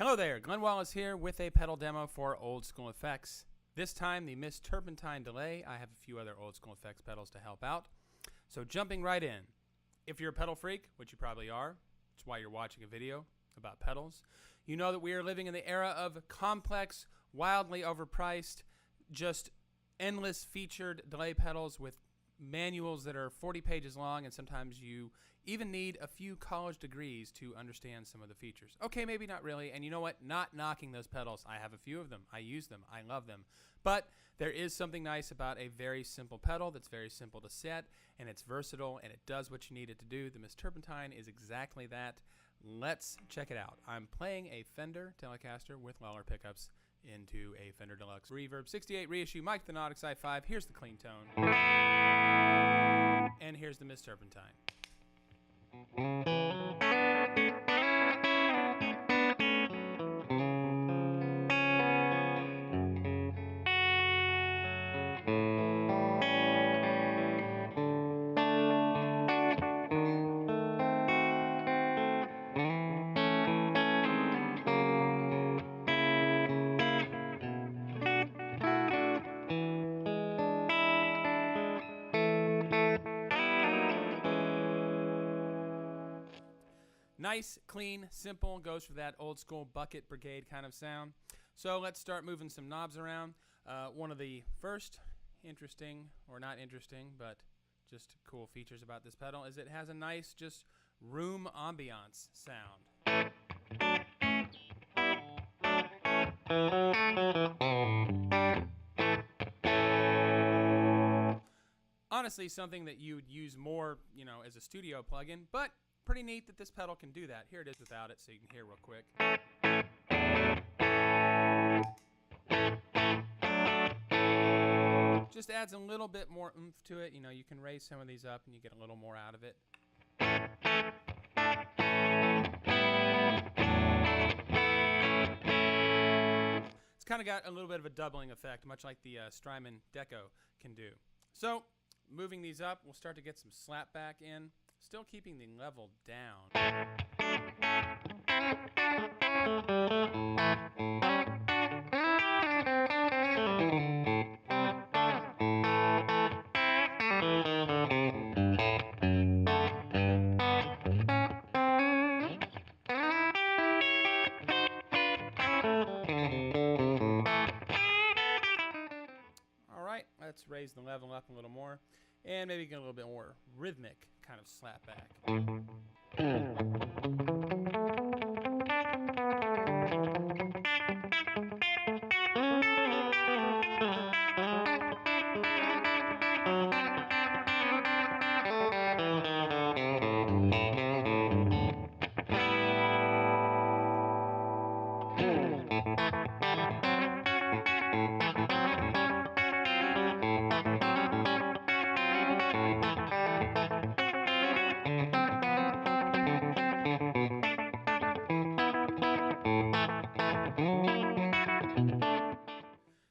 Hello there, Glenn Wallace here with a pedal demo for Old School Effects. This time the Miss Turpentine delay. I have a few other Old School Effects pedals to help out. So jumping right in. If you're a pedal freak, which you probably are, that's why you're watching a video about pedals, you know that we are living in the era of complex, wildly overpriced, just endless featured delay pedals with manuals that are 40 pages long, and sometimes you even need a few college degrees to understand some of the features. Okay, maybe not really, and you know what? Not knocking those pedals. I have a few of them. I use them. I love them. But there is something nice about a very simple pedal that's very simple to set, and it's versatile, and it does what you need it to do. The Miss Turpentine is exactly that. Let's check it out. I'm playing a Fender Telecaster with Lawler pickups into a Fender Deluxe Reverb 68 reissue Mike Thanautics i5. Here's the clean tone. And here's the Miss Turpentine. Nice, clean, simple, goes for that old school bucket brigade kind of sound. So let's start moving some knobs around. One of the first interesting, or not interesting, but just cool features about this pedal is it has a nice, just room ambiance sound. Honestly, something that you would use more, as a studio plugin, but pretty neat that this pedal can do that. Here it is without it, so you can hear real quick. Just adds a little bit more oomph to it. You can raise some of these up and you get a little more out of it. It's kind of got a little bit of a doubling effect, much like the Strymon Deco can do. So, moving these up, we'll start to get some slap back in. Still keeping the level down. All right, let's raise the level up a little more. And maybe get a little bit more rhythmic kind of slap back.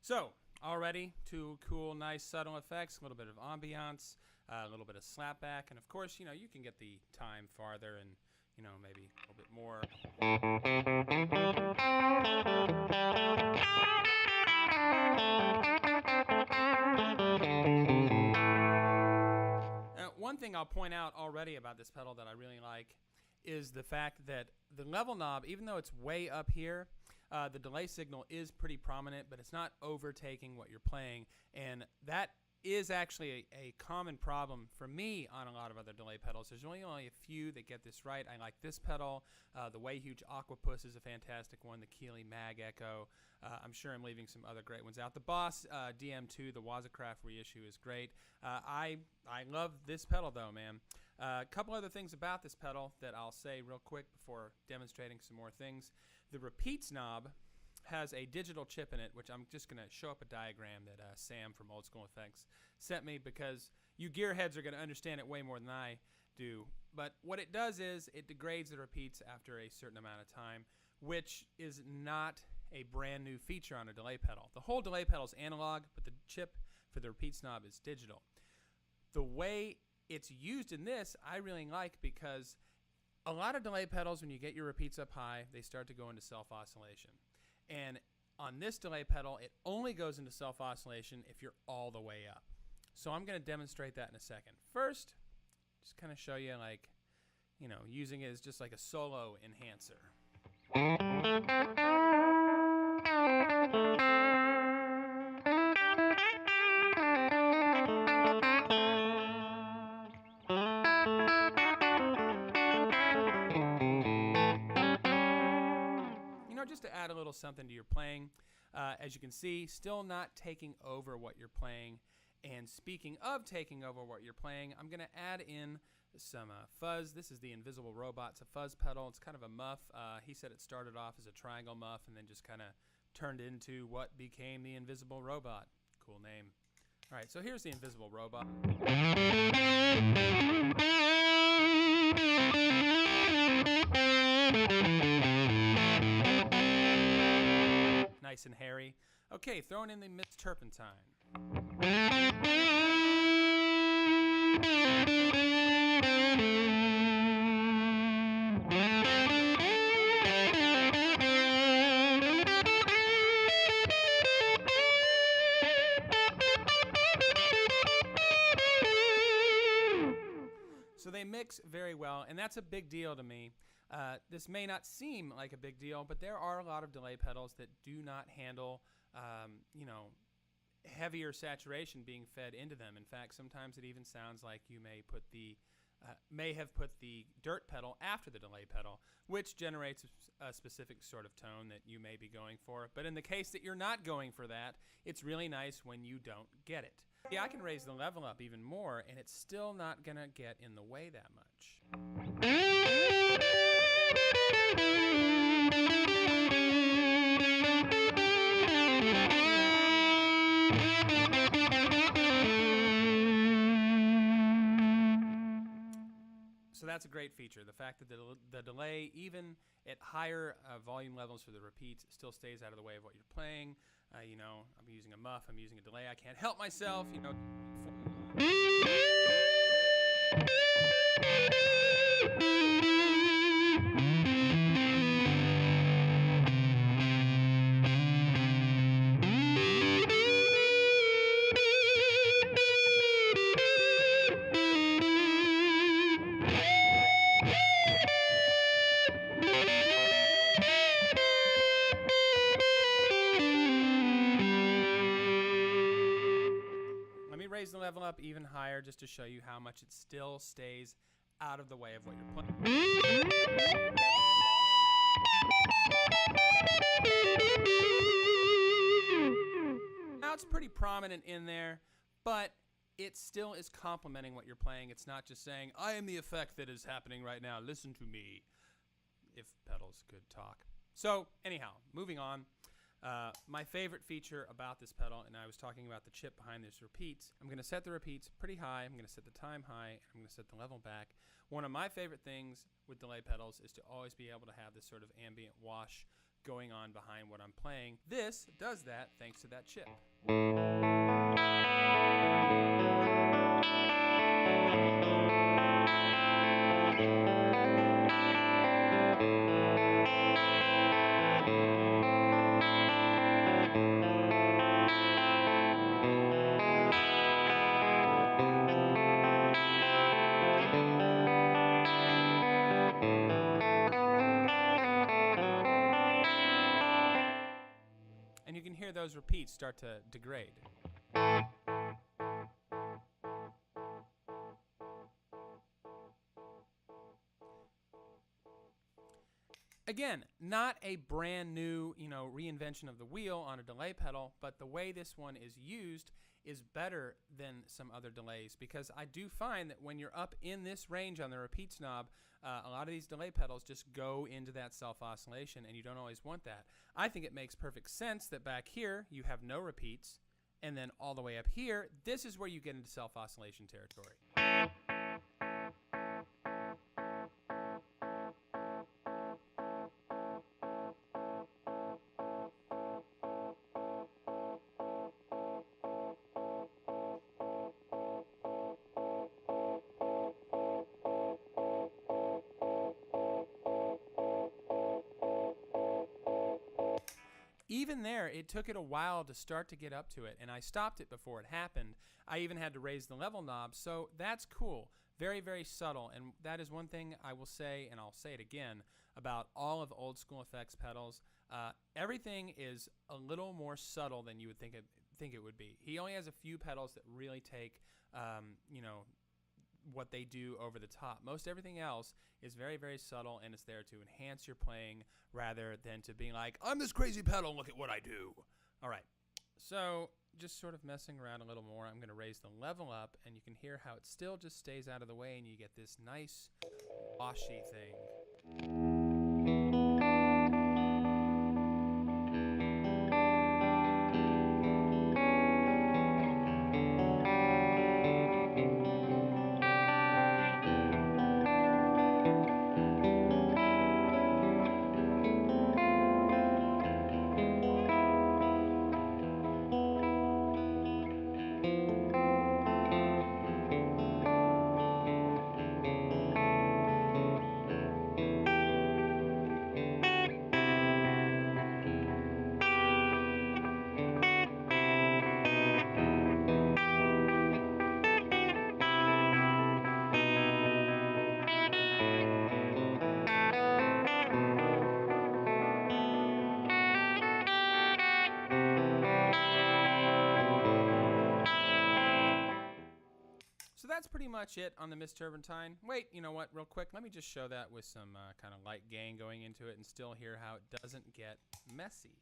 So, already two cool, nice, subtle effects, a little bit of ambiance, a little bit of slapback, and of course, you can get the time farther and, maybe a little bit more. One thing I'll point out already about this pedal that I really like is the fact that the level knob, even though it's way up here, the delay signal is pretty prominent, but it's not overtaking what you're playing, and that is actually a common problem for me on a lot of other delay pedals. There's really only a few that get this right. I like this pedal. The Way Huge Aquapus is a fantastic one. The Keeley Mag Echo. I'm sure I'm leaving some other great ones out. The Boss DM2, the Wazacraft reissue, is great. I love this pedal though, man. A couple other things about this pedal that I'll say real quick before demonstrating some more things. The repeats knob has a digital chip in it, which I'm just going to show up a diagram that Sam from Old School Effects sent me, because you gearheads are going to understand it way more than I do. But what it does is it degrades the repeats after a certain amount of time, which is not a brand new feature on a delay pedal. The whole delay pedal is analog, but the chip for the repeats knob is digital. The way it's used in this, I really like, because A lot of delay pedals, when you get your repeats up high, they start to go into self-oscillation. And on this delay pedal, it only goes into self-oscillation if you're all the way up. So I'm going to demonstrate that in a second. First, just kind of show you, like, you know, using it as just like a solo enhancer. You know, just to add a little something to your playing. As you can see, still not taking over what you're playing. And speaking of taking over what you're playing, I'm going to add in some fuzz. This is the Invisible Robot. It's a fuzz pedal. It's kind of a muff. He said it started off as a triangle muff and then just kind of turned into what became the Invisible Robot. Cool name. All right, so here's the Invisible Robot. Nice and hairy. Okay, throwing in the Miss Turpentine. So they mix very well, and that's a big deal to me. This may not seem like a big deal, but there are a lot of delay pedals that do not handle, you know, heavier saturation being fed into them. In fact, sometimes it even sounds like you may have put the dirt pedal after the delay pedal, which generates a specific sort of tone that you may be going for. But in the case that you're not going for that, it's really nice when you don't get it. Yeah, I can raise the level up even more, and it's still not going to get in the way that much. So that's a great feature. The fact that the delay, even at higher volume levels for the repeats, still stays out of the way of what you're playing. You know, I'm using a muff, I'm using a delay. I can't help myself, you know. Raise the level up even higher just to show you how much it still stays out of the way of what you're playing. Now it's pretty prominent in there, but it still is complementing what you're playing. It's not just saying, I am the effect that is happening right now. Listen to me. If pedals could talk. So anyhow, moving on. My favorite feature about this pedal, and I was talking about the chip behind this repeats, I'm going to set the repeats pretty high, I'm going to set the time high, and I'm going to set the level back. One of my favorite things with delay pedals is to always be able to have this sort of ambient wash going on behind what I'm playing. This does that thanks to that chip. And you can hear those repeats start to degrade. Again, not a brand new, you know, reinvention of the wheel on a delay pedal, but the way this one is used is better than some other delays, because I do find that when you're up in this range on the repeats knob, a lot of these delay pedals just go into that self-oscillation, and you don't always want that. I think it makes perfect sense that back here you have no repeats, and then all the way up here, this is where you get into self-oscillation territory. even there, it took it a while to start to get up to it, and I stopped it before it happened. I even had to raise the level knob, so that's cool. Very, very subtle, and that is one thing I will say, and I'll say it again, about all of Old School Effects pedals. Everything is a little more subtle than you would think it would be. He only has a few pedals that really take, you know, what they do over the top. Most everything else is very, very subtle, and it's there to enhance your playing rather than to be like, I'm this crazy pedal, look at what I do. All right, so just sort of messing around a little more, I'm going to raise the level up, and you can hear how it still just stays out of the way, and you get this nice washy thing. So that's pretty much it on the Miss Turpentine. Wait, you know what, real quick, let me just show that with some kind of light gain going into it and still hear how it doesn't get messy.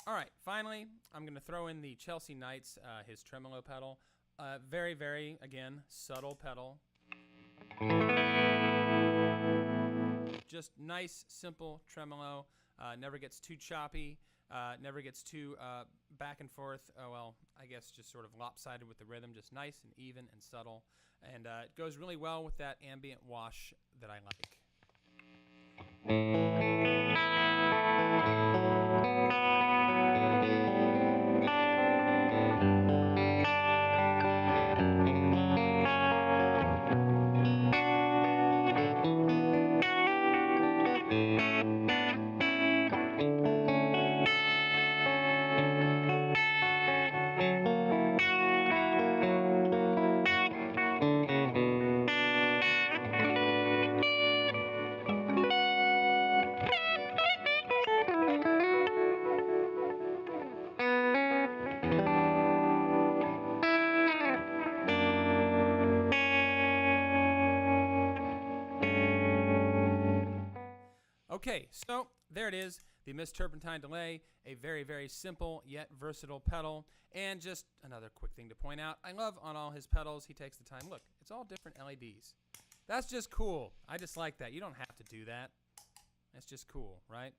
All right, finally, I'm going to throw in the Chelsea Knights, his tremolo pedal. Very, very, again, subtle pedal. Just nice, simple tremolo. Never gets too choppy. Never gets too back and forth. Well, I guess just sort of lopsided with the rhythm. Just nice and even and subtle. And it goes really well with that ambient wash that I like. Okay, so there it is, the Miss Turpentine Delay, a very, very simple yet versatile pedal. And just another quick thing to point out, I love on all his pedals, he takes the time. Look, it's all different LEDs. That's just cool. I just like that. You don't have to do that. That's just cool, right?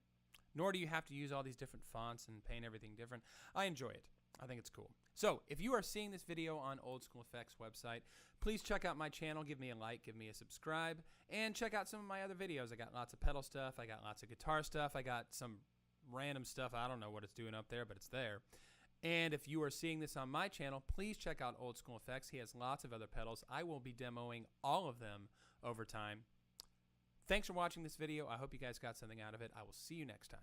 Nor do you have to use all these different fonts and paint everything different. I enjoy it. I think it's cool. So if you are seeing this video on Old School Effects website, please check out my channel, give me a like, give me a subscribe, and check out some of my other videos. I got lots of pedal stuff, I got lots of guitar stuff, I got some random stuff. I don't know what it's doing up there, but it's there. And if you are seeing this on my channel, please check out Old School Effects. He has lots of other pedals. I will be demoing all of them over time. Thanks for watching this video. I hope you guys got something out of it. I will see you next time.